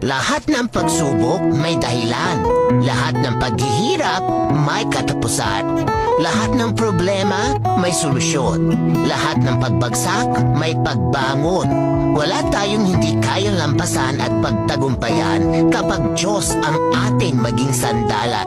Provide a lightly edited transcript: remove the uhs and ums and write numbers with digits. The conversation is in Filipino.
Lahat ng pagsubok may dahilan. Lahat ng paghihirap may katapusan. Lahat ng problema may solusyon. Lahat ng pagbagsak may pagbangon. Wala tayong hindi kayang lampasan at pagtagumpayan kapag Diyos ang ating maging sandalan.